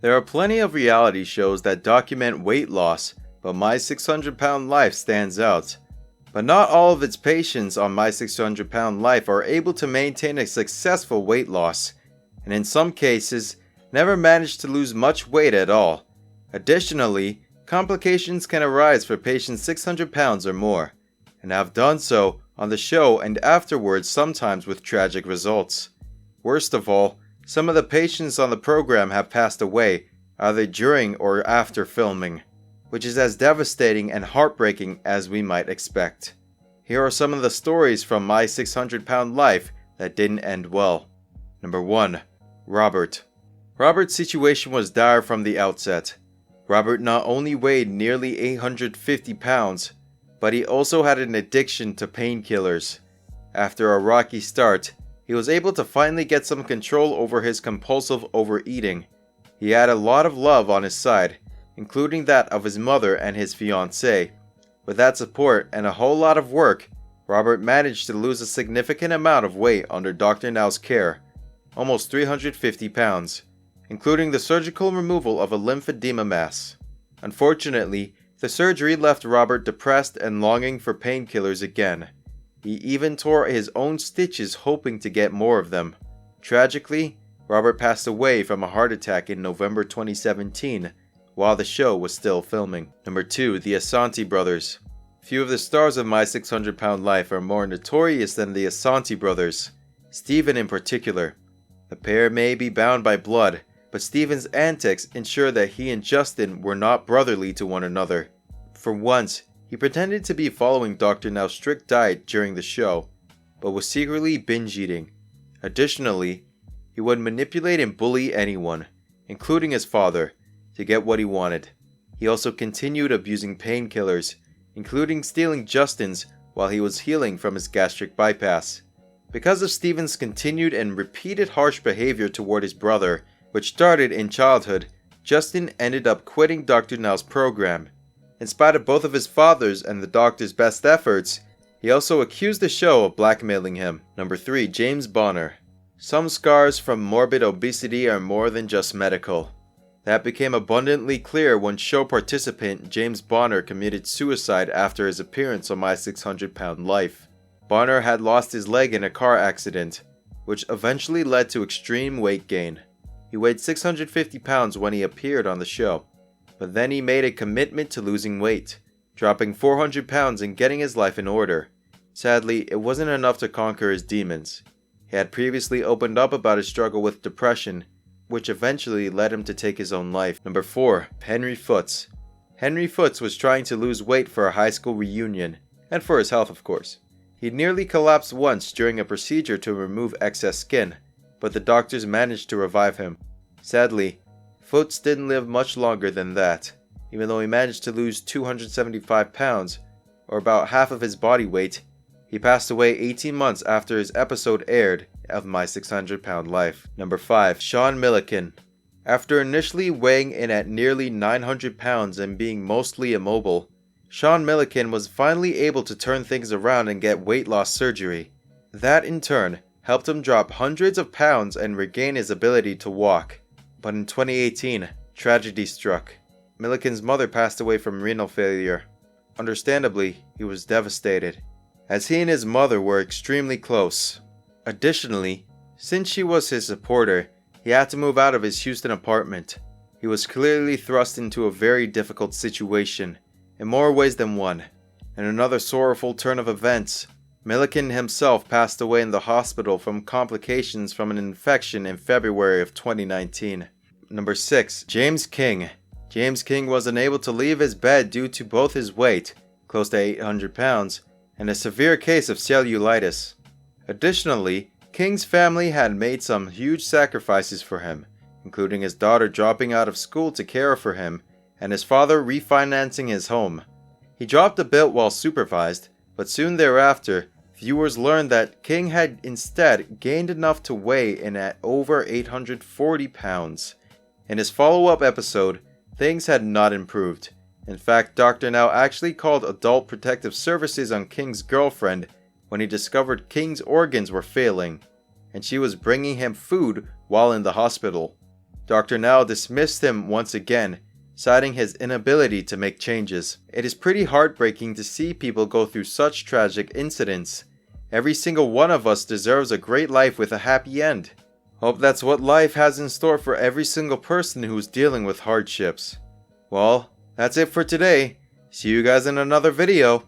There are plenty of reality shows that document weight loss, but My 600 Pound Life stands out. But not all of its patients on My 600 Pound Life are able to maintain a successful weight loss, and in some cases, never manage to lose much weight at all. Additionally, complications can arise for patients 600 pounds or more, and have done so on the show and afterwards, sometimes with tragic results. Worst of all, some of the patients on the program have passed away, either during or after filming, which is as devastating and heartbreaking as we might expect. Here are some of the stories from My 600 Pound Life that didn't end well. Number 1. Robert. Robert's situation was dire from the outset. Robert not only weighed nearly 850 pounds, but he also had an addiction to painkillers. After a rocky start, he was able to finally get some control over his compulsive overeating. He had a lot of love on his side, including that of his mother and his fiancée. With that support and a whole lot of work, Robert managed to lose a significant amount of weight under Dr. Now's care, almost 350 pounds, including the surgical removal of a lymphedema mass. Unfortunately, the surgery left Robert depressed and longing for painkillers again. He even tore his own stitches hoping to get more of them. Tragically, Robert passed away from a heart attack in November 2017, while the show was still filming. Number 2. The Asante Brothers. Few of the stars of My 600 Pound Life are more notorious than the Asante Brothers, Stephen in particular. The pair may be bound by blood, but Stephen's antics ensure that he and Justin were not brotherly to one another. For once, he pretended to be following Dr. Now's strict diet during the show, but was secretly binge eating. Additionally, he would manipulate and bully anyone, including his father, to get what he wanted. He also continued abusing painkillers, including stealing Justin's while he was healing from his gastric bypass. Because of Stephen's continued and repeated harsh behavior toward his brother, which started in childhood, Justin ended up quitting Dr. Now's program. In spite of both of his father's and the doctor's best efforts, he also accused the show of blackmailing him. Number 3. James Bonner. Some scars from morbid obesity are more than just medical. That became abundantly clear when show participant James Bonner committed suicide after his appearance on My 600 Pound Life. Bonner had lost his leg in a car accident, which eventually led to extreme weight gain. He weighed 650 pounds when he appeared on the show, but then he made a commitment to losing weight, dropping 400 pounds and getting his life in order. Sadly, it wasn't enough to conquer his demons. He had previously opened up about his struggle with depression, which eventually led him to take his own life. Number 4. Henry Foots. Henry Foots was trying to lose weight for a high school reunion, and for his health of course. He nearly collapsed once during a procedure to remove excess skin, but the doctors managed to revive him. Sadly, Foots didn't live much longer than that, even though he managed to lose 275 pounds, or about half of his body weight. He passed away 18 months after his episode aired of My 600 Pound Life. Number 5. Sean Milliken. After initially weighing in at nearly 900 pounds and being mostly immobile, Sean Milliken was finally able to turn things around and get weight loss surgery. That in turn helped him drop hundreds of pounds and regain his ability to walk. But in 2018, tragedy struck. Milliken's mother passed away from renal failure. Understandably, he was devastated, as he and his mother were extremely close. Additionally, since she was his supporter, he had to move out of his Houston apartment. He was clearly thrust into a very difficult situation, in more ways than one. In another sorrowful turn of events, Milliken himself passed away in the hospital from complications from an infection in February of 2019. Number 6. James King. James King was unable to leave his bed due to both his weight, close to 800 pounds, and a severe case of cellulitis. Additionally, King's family had made some huge sacrifices for him, including his daughter dropping out of school to care for him, and his father refinancing his home. He dropped a bit while supervised, but soon thereafter, viewers learned that King had instead gained enough to weigh in at over 840 pounds. In his follow-up episode, things had not improved. In fact, Dr. Now actually called Adult Protective Services on King's girlfriend when he discovered King's organs were failing, and she was bringing him food while in the hospital. Dr. Now dismissed him once again, citing his inability to make changes. It is pretty heartbreaking to see people go through such tragic incidents. Every single one of us deserves a great life with a happy end. Hope that's what life has in store for every single person who's dealing with hardships. Well, that's it for today. See you guys in another video.